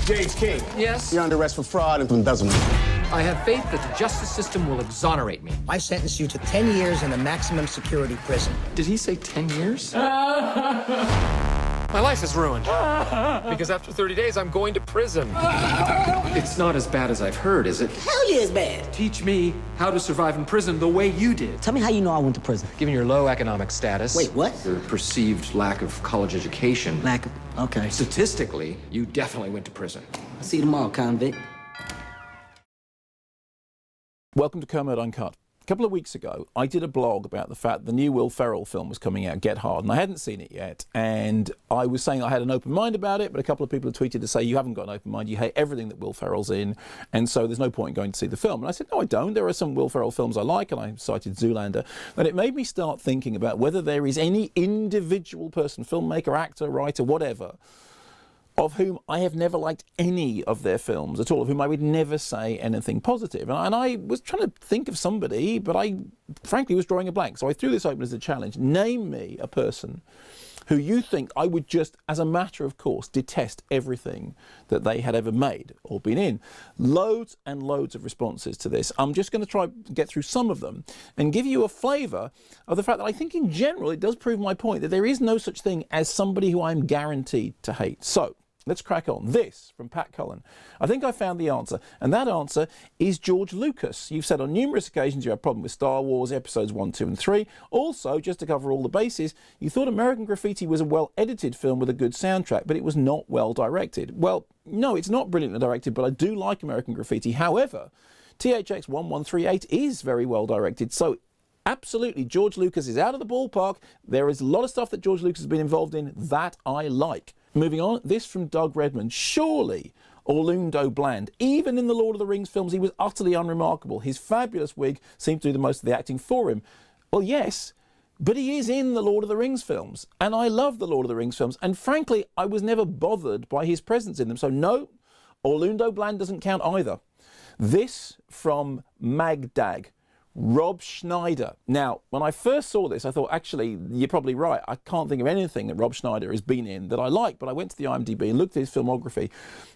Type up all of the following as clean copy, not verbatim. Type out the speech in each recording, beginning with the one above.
James King. Yes? You're under arrest for fraud and embezzlement. I have faith that the justice system will exonerate me. I sentence you to 10 years in a maximum security prison. Did he say 10 years? My life is ruined. Because after 30 days, I'm going to prison. It's not as bad as I've heard, is it? Hell yeah, it's bad. Teach me how to survive in prison the way you did. Tell me how you know I went to prison. Given your low economic status. Wait, what? Your perceived lack of college education. Okay. Statistically, you definitely went to prison. I'll see you tomorrow, convict. Welcome to Kermode Uncut. A couple of weeks ago, I did a blog about the fact the new Will Ferrell film was coming out, Get Hard, and I hadn't seen it yet. And I was saying I had an open mind about it, but a couple of people have tweeted to say, you haven't got an open mind, you hate everything that Will Ferrell's in, and so there's no point in going to see the film. And I said, no, I don't. There are some Will Ferrell films I like, and I cited Zoolander. And it made me start thinking about whether there is any individual person, filmmaker, actor, writer, whatever, of whom I have never liked any of their films at all, of whom I would never say anything positive. And I was trying to think of somebody, but I frankly was drawing a blank. So I threw this open as a challenge. Name me a person who you think I would just, as a matter of course, detest everything that they had ever made or been in. Loads and loads of responses to this. I'm just going to try to get through some of them and give you a flavour of the fact that I think in general it does prove my point that there is no such thing as somebody who I'm guaranteed to hate. So let's crack on. This from Pat Cullen. I think I found the answer, and that answer is George Lucas. You've said on numerous occasions you have a problem with Star Wars episodes 1, 2 and 3. Also, just to cover all the bases, you thought American Graffiti was a well-edited film with a good soundtrack, but it was not well directed. Well, no, it's not brilliantly directed, but I do like American Graffiti. However, THX 1138 is very well directed, so absolutely, George Lucas is out of the ballpark. There is a lot of stuff that George Lucas has been involved in that I like. Moving on, this from Doug Redmond. Surely Orlando Bland, even in the Lord of the Rings films, he was utterly unremarkable. His fabulous wig seemed to do the most of the acting for him. Well, yes, but he is in the Lord of the Rings films, and I love the Lord of the Rings films, and frankly, I was never bothered by his presence in them. So no, Orlando Bland doesn't count either. This from Magdag. Rob Schneider. Now, when I first saw this, I thought, actually, you're probably right. I can't think of anything that Rob Schneider has been in that I like, but I went to the IMDb and looked at his filmography.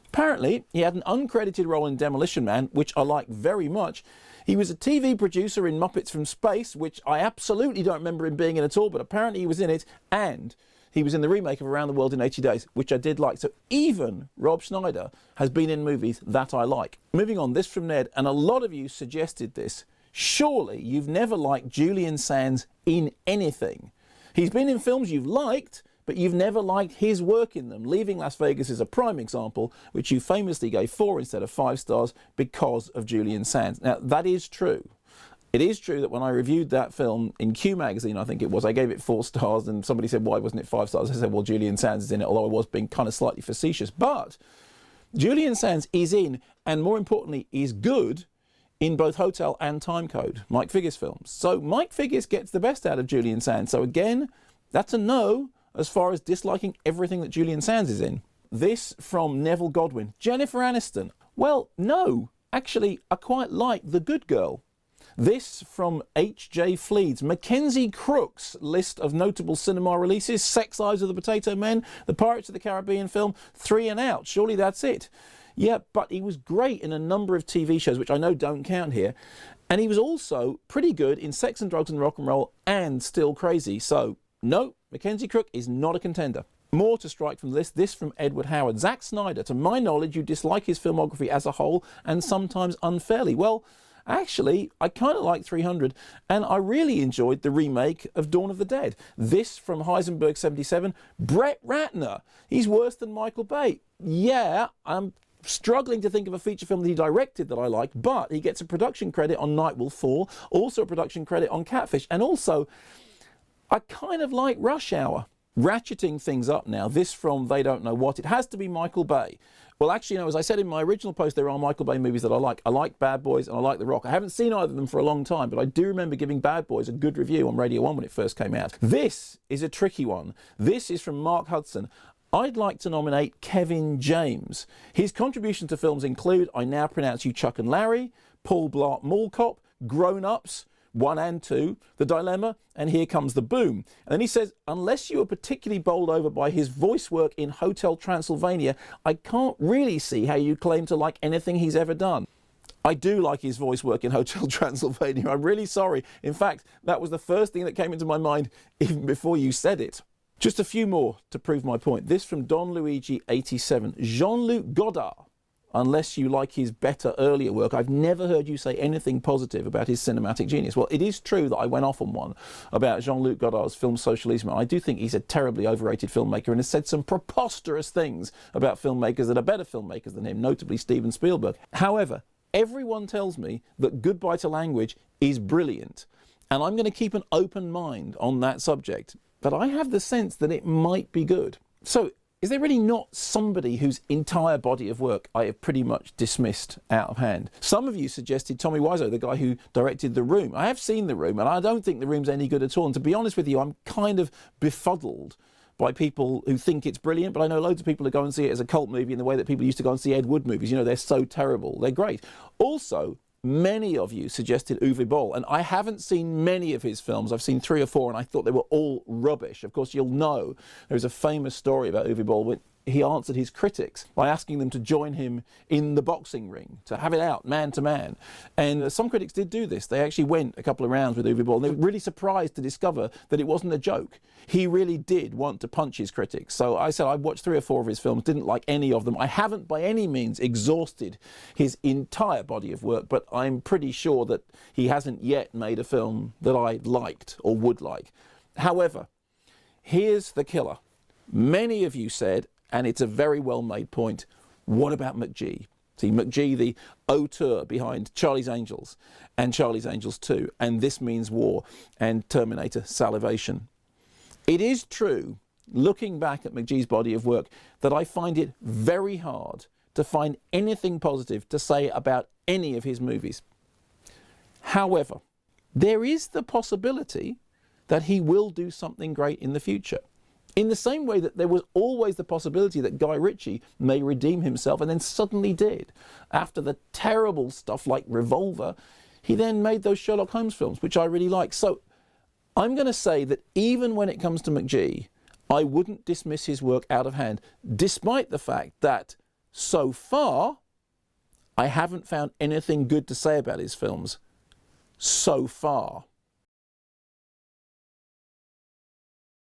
Apparently, he had an uncredited role in Demolition Man, which I like very much. He was a TV producer in Muppets from Space, which I absolutely don't remember him being in at all, but apparently he was in it, and he was in the remake of Around the World in 80 Days, which I did like. So even Rob Schneider has been in movies that I like. Moving on, this from Ned, and a lot of you suggested this. Surely you've never liked Julian Sands in anything. He's been in films you've liked, but you've never liked his work in them. Leaving Las Vegas is a prime example, which you famously gave 4 instead of 5 stars because of Julian Sands. Now, that is true. It is true that when I reviewed that film in Q magazine, I think it was, I gave it 4 stars, and somebody said, why wasn't it 5 stars? I said, well, Julian Sands is in it, although I was being kind of slightly facetious. But Julian Sands is in, and more importantly, is good in both Hotel and Timecode, Mike Figgis films. So Mike Figgis gets the best out of Julian Sands. So again, that's a no as far as disliking everything that Julian Sands is in. This from Neville Godwin. Jennifer Aniston. Well, no. Actually, I quite like The Good Girl. This from H.J. Fleeds. Mackenzie Crook's list of notable cinema releases. Sex Lives of the Potato Men, the Pirates of the Caribbean film, 3 and Out. Surely that's it. Yeah, but he was great in a number of TV shows, which I know don't count here. And he was also pretty good in Sex and Drugs and Rock and Roll and Still Crazy. So, no, Mackenzie Crook is not a contender. More to strike from the list, this from Edward Howard. Zack Snyder, to my knowledge, you dislike his filmography as a whole and sometimes unfairly. Well, actually, I kind of like 300, and I really enjoyed the remake of Dawn of the Dead. This from Heisenberg 77. Brett Ratner, he's worse than Michael Bay. Yeah, I'm struggling to think of a feature film that he directed that I like, but he gets a production credit on Night Will Fall, also a production credit on Catfish, and also I kind of like Rush Hour. Ratcheting things up now, this from They Don't Know What. It has to be Michael Bay. Well, actually, as I said in my original post, there are Michael Bay movies that I like. I like Bad Boys and I like The Rock. I haven't seen either of them for a long time, but I do remember giving Bad Boys a good review on Radio 1 when it first came out. This is a tricky one. This is from Mark Hudson. I'd like to nominate Kevin James. His contributions to films include I Now Pronounce You Chuck and Larry, Paul Blart Mall Cop, Grown Ups, 1 and 2, The Dilemma, and Here Comes the Boom. And then he says, unless you were particularly bowled over by his voice work in Hotel Transylvania, I can't really see how you claim to like anything he's ever done. I do like his voice work in Hotel Transylvania. I'm really sorry. In fact, that was the first thing that came into my mind even before you said it. Just a few more to prove my point. This from Don Luigi 87. Jean-Luc Godard. Unless you like his better earlier work, I've never heard you say anything positive about his cinematic genius. Well, it is true that I went off on one about Jean-Luc Godard's film Socialisme. I do think he's a terribly overrated filmmaker and has said some preposterous things about filmmakers that are better filmmakers than him, notably Steven Spielberg. However, everyone tells me that Goodbye to Language is brilliant, and I'm going to keep an open mind on that subject. But I have the sense that it might be good. So, is there really not somebody whose entire body of work I have pretty much dismissed out of hand? Some of you suggested Tommy Wiseau, the guy who directed The Room. I have seen The Room, and I don't think The Room's any good at all. And to be honest with you, I'm kind of befuddled by people who think it's brilliant, but I know loads of people who go and see it as a cult movie in the way that people used to go and see Ed Wood movies. You know, they're so terrible. They're great. Also, many of you suggested Uwe Boll, and I haven't seen many of his films. I've seen 3 or 4, and I thought they were all rubbish. Of course, you'll know there's a famous story about Uwe Boll when he answered his critics by asking them to join him in the boxing ring, to have it out man to man. And some critics did do this. They actually went a couple of rounds with Uwe Boll, and they were really surprised to discover that it wasn't a joke. He really did want to punch his critics. So I said I watched 3 or 4 of his films, didn't like any of them. I haven't by any means exhausted his entire body of work, but I'm pretty sure that he hasn't yet made a film that I liked or would like. However, here's the killer. Many of you said, and it's a very well-made point, what about McG? See, McG, the auteur behind Charlie's Angels and Charlie's Angels 2, and This Means War, and Terminator Salivation. It is true, looking back at McG's body of work, that I find it very hard to find anything positive to say about any of his movies. However, there is the possibility that he will do something great in the future. In the same way that there was always the possibility that Guy Ritchie may redeem himself, and then suddenly did. After the terrible stuff like Revolver, he then made those Sherlock Holmes films, which I really like. So I'm going to say that even when it comes to McG, I wouldn't dismiss his work out of hand, despite the fact that so far I haven't found anything good to say about his films. So far.